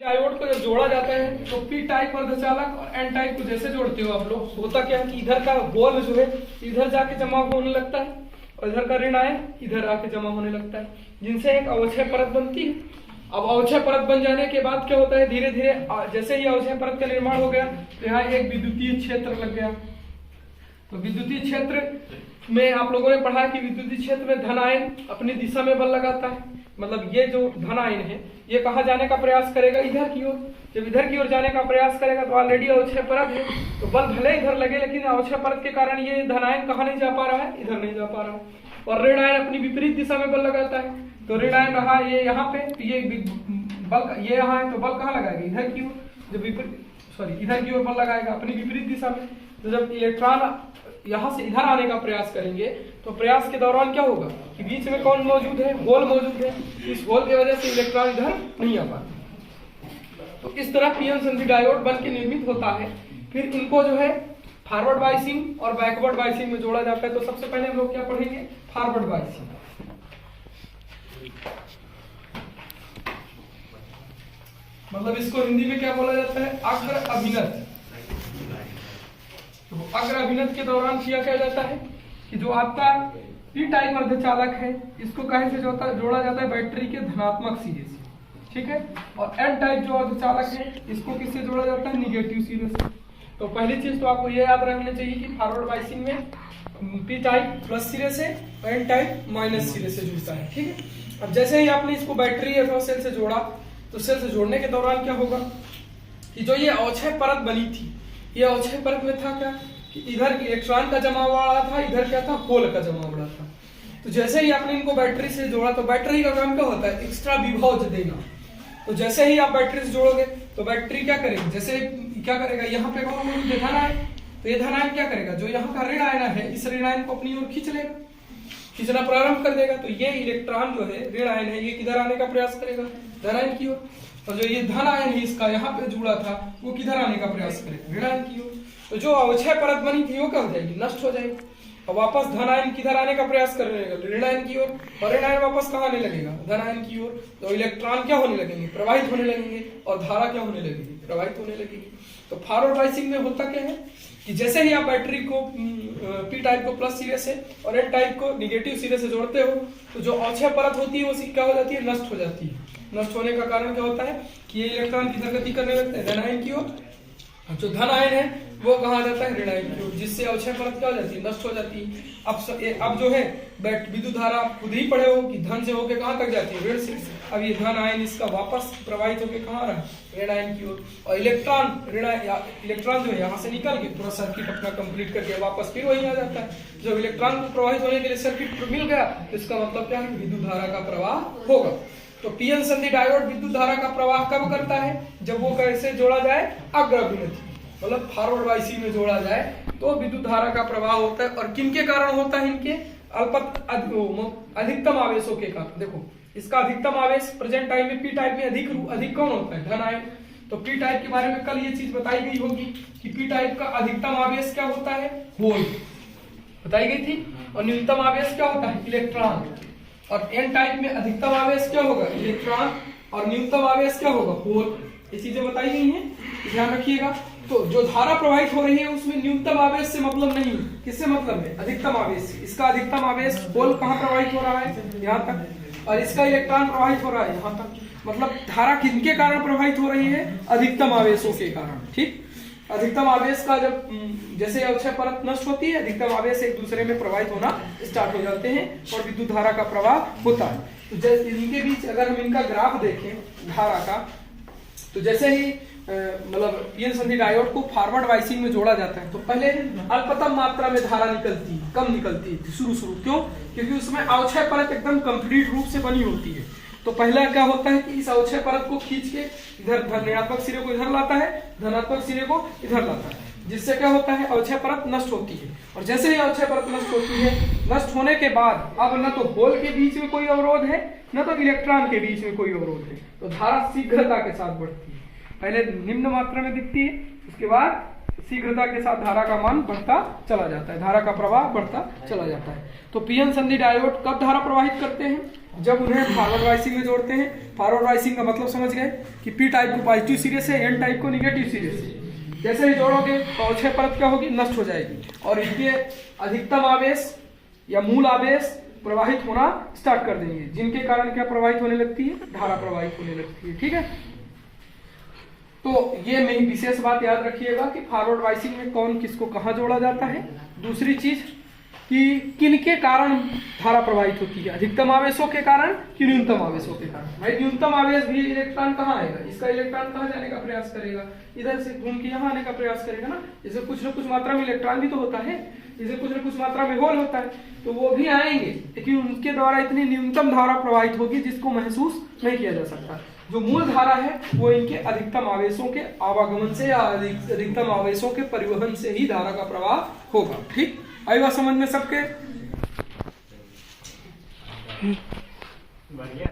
Diode को जब जोड़ा जाता है तो पी टाइप अर्धचालक और एन टाइप को जैसे जोड़ते हो आप लोग, होता क्या है कि इधर का गोल जो है इधर जाके जमा होने लगता है और इधर का ऋण आयन इधर आके जमा होने लगता है, जिनसे एक अवक्षय परत बनती है। अब अवक्षय परत बन जाने के बाद क्या होता है, धीरे धीरे जैसे ही अवक्षय परत का निर्माण हो गया तो यहाँ एक विद्युतीय क्षेत्र लग गया। तो विद्युतीय क्षेत्र में आप लोगों ने पढ़ा कि विद्युतीय क्षेत्र में धन आयन अपनी दिशा में बल लगाता है, मतलब ये जो धन आयन है ये कहाँ जाने का प्रयास करेगा, इधर की ओर। जब इधर की ओर जाने का प्रयास करेगा तो ऑलरेडी अवक्षय परत है तो बल भले इधर लगे, लेकिन अवक्षय परत के कारण ये धन आयन कहाँ नहीं जा पा रहा है, इधर नहीं जा पा रहा है। और ऋण आयन अपनी विपरीत दिशा में बल लगाता है, तो ऋण आयन रहा ये यहाँ पे, तो ये बल ये यहाँ है तो बल कहाँ लगाएगा, इधर की ओर। जब विपरीत इधर की ओर बल लगाएगा अपनी विपरीत दिशा में। तो जब इलेक्ट्रॉन यहाँ से इधर आने का प्रयास करेंगे तो प्रयास के दौरान क्या होगा कि बीच में कौन मौजूद है, गोल मौजूद है, इस गोल की वजह से इलेक्ट्रॉन इधर नहीं आ पाता। तो इस तरह पीएन संधि डायोड बन के निर्मित होता है। फिर इनको जो है फॉरवर्ड बायसिंग और बैकवर्ड बायसिंग में जोड़ा जाता है। तो सबसे पहले हम लोग क्या पढ़ेंगे, फॉरवर्ड बायसिंग। मतलब इसको हिंदी में क्या बोला जाता है, अग्र अभिनत। तो अग्र अभिनत के दौरान किया क्या जाता है कि जो आपका पी टाइप अर्धचालक है इसको कहीं से जोड़ा जाता है, बैटरी के धनात्मक सिरे से, ठीक है। और एन टाइप जो अर्धचालक है इसको किससे जोड़ा जाता है, निगेटिव सिरे से। तो पहली चीज तो आपको ये याद रखना चाहिए कि फॉरवर्ड बायसिंग में पी टाइप प्लस सिरे से और एन टाइप माइनस सिरे से जुड़ता है, ठीक है। अब जैसे ही आपने इसको बैटरी अथवा सेल से जोड़ा तो सेल से जोड़ने के दौरान क्या होगा कि जो ये अवक्षय परत बनी थी, ये अवक्षय परत में था क्या कि इधर इलेक्ट्रॉन का जमा हुआ था, इधर क्या था, होल का जमा हुआ था। तो जैसे ही आपने इनको बैटरी से जोड़ा तो बैटरी का काम क्या होता है, एक्स्ट्रा विभव देना। तो जैसे ही आप बैटरी से जोड़ोगे तो बैटरी क्या करेगी, जैसे क्या करेगा, यहाँ पे धन आयन, तो ये धन आयन क्या करेगा, जो यहाँ का ऋण आयन है इस ऋण आयन को अपनी ओर खींच लेगा, खींचना प्रारंभ कर देगा। तो ये इलेक्ट्रॉन जो है ऋण आयन है ये किधर आने का प्रयास करेगा, धन आयन की ओर। और जो ये धन आयन है इसका यहाँ पे जुड़ा था वो किधर आने का प्रयास करेगा, ऋण आयन की ओर। तो जो अवक्षय परत बनी थी वो क्या हो जाएगी, नष्ट हो जाएगी। और वापस धन आयन किधर आने का प्रयास कर रहेगा, ऋण आयन की ओर। और ऋण आयन वापस कहाँ आने लगेगा, धन आयन की ओर। तो इलेक्ट्रॉन क्या होने लगेंगे, प्रवाहित होने लगेंगे, और धारा क्या होने लगेगी, प्रवाहित होने लगेगी। तो फॉरवर्ड बायसिंग में होता क्या है कि जैसे ही आप बैटरी को पी टाइप को प्लस सिरे से और एन टाइप को निगेटिव सिरे से जोड़ते हो तो जो अवक्षय परत होती है वो क्या हो जाती है, नष्ट हो जाती है। नष्ट होने का कारण क्या होता है कि ये इलेक्ट्रॉन किधर गति करने लगते हैं, धन आयन की ओर। जो धन आयन है वो कहा जाता है ऋण आयन की ओर, जिससे अवक्षय परत क्या हो जाती है, नष्ट हो जाती है। अब जो है विद्युत धारा आप खुद ही पढ़े हो कि धन से होकर कहाँ तक जाती है, ऋण से। अब ये धन आयन इसका वापस प्रवाहित होकर कहाँ रहा, ऋण आयन की ओर। और इलेक्ट्रॉन जो है यहाँ से निकल के पूरा सर्किट अपना कंप्लीट करके वापस फिर वही आ जाता है। जब इलेक्ट्रॉन को प्रवाहित होने के लिए सर्किट मिल गया तो इसका मतलब क्या है, विद्युत धारा का प्रवाह होगा। तो पीएन संधि डायोड विद्युत धारा का प्रवाह कब करता है, जब वो कैसे जोड़ा जाए, अग्र अभिनत, मतलब फॉरवर्ड बायसिंग में जोड़ा जाए तो विद्युत धारा का प्रवाह होता है। और किन के कारण होता है, इनके अधिकतम आवेशों के कारण। देखो इसका अधिकतम आवेश प्रेजेंट टाइम में पी टाइप में अधिक कौन होता है, धन आयन। तो पी टाइप के बारे में कल ये चीज बताई गई होगी कि पी टाइप का अधिकतम आवेश क्या होता है, होल, बताई गई थी। और न्यूनतम आवेश क्या होता है, इलेक्ट्रॉन। और एन टाइप में अधिकतम आवेश क्या होगा, इलेक्ट्रॉन, और न्यूनतम आवेश क्या होगा, होल। ये चीजें बताई गई हैं, ध्यान रखिएगा। तो जो धारा प्रवाहित हो रही है उसमें न्यूनतम आवेश से मतलब नहीं, किससे मतलब है, अधिकतम आवेश से। इसका अधिकतम आवेश होल कहाँ प्रवाहित हो रहा है, यहाँ तक, और इसका इलेक्ट्रॉन प्रवाहित हो रहा है यहाँ तक। मतलब धारा किनके कारण प्रवाहित हो रही है, अधिकतम आवेशों के कारण, ठीक। अधिकतम आवेश का जब जैसे अवक्षय परत नष्ट होती है, अधिकतम आवेश एक दूसरे में प्रवाहित होना स्टार्ट हो जाते हैं और विद्युत धारा का प्रवाह होता है। तो जैसे इनके बीच अगर हम इनका ग्राफ देखें धारा का, तो जैसे ही मतलब पीएन संधि डायोड को फॉरवर्ड बायसिंग में जोड़ा जाता है तो पहले अल्पतम मात्रा में धारा निकलती है, कम निकलती है शुरू, क्यों, क्योंकि उसमें अवक्षय परत एकदम कंप्लीट रूप से बनी होती है। तो पहला क्या होता है कि इस अवक्षय परत को खींच के इधर ऋणात्मक सिरे को इधर लाता है, धनात्मक सिरे को इधर लाता है, जिससे क्या होता है, अवक्षय परत नष्ट होती है। और जैसे ही अवक्षय परत नष्ट होती है, नष्ट होने के बाद अब न तो होल के बीच में कोई अवरोध है, न तो इलेक्ट्रॉन के बीच में कोई अवरोध है। तो धारा शीघ्रता के साथ बढ़ती है, पहले निम्न मात्रा में दिखती है, उसके बाद शीघ्रता के साथ धारा का मान बढ़ता चला जाता है, धारा का प्रवाह बढ़ता चला जाता है। तो पीएन संधि डायोड कब धारा प्रवाहित करते हैं? जब उन्हें फॉरवर्ड वाइसिंग में जोड़ते हैं। फॉरवर्ड वाइसिंग का मतलब समझ गए कि पी टाइप को पॉजिटिव सिरे से, एन टाइप को निगेटिव सिरे से। जैसे ही जोड़ोगे तो अक्षय परत क्या होगी? नष्ट हो जाएगी और इनके अधिकतम आवेश या मूल आवेश प्रवाहित होना स्टार्ट कर देंगे, जिनके कारण क्या प्रवाहित होने लगती है? धारा प्रवाहित होने लगती है। ठीक है, तो ये मेरी विशेष बात याद रखिएगा कि फॉरवर्ड वाइसिंग में कौन किसको कहाँ जोड़ा जाता है। दूसरी चीज कि किनके कारण धारा प्रवाहित होती है, अधिकतम आवेशों के कारण कि न्यूनतम आवेशों के कारण। भाई न्यूनतम आवेश भी इलेक्ट्रॉन कहाँ आएगा? इसका इलेक्ट्रॉन कहाँ जाने का प्रयास करेगा? इधर से घूम के यहाँ आने का प्रयास करेगा ना। जैसे कुछ न कुछ मात्रा में इलेक्ट्रॉन भी तो होता है, जैसे कुछ न कुछ मात्रा में होल होता है, तो वो भी आएंगे, लेकिन उनके द्वारा इतनी न्यूनतम धारा प्रवाहित होगी जिसको महसूस नहीं किया जा सकता। जो मूल धारा है वो इनके अधिकतम आवेशों के आवागमन से या अधिकतम आवेशों के परिवहन से ही धारा का प्रवाह होगा। ठीक, आई बात समझ में सबके?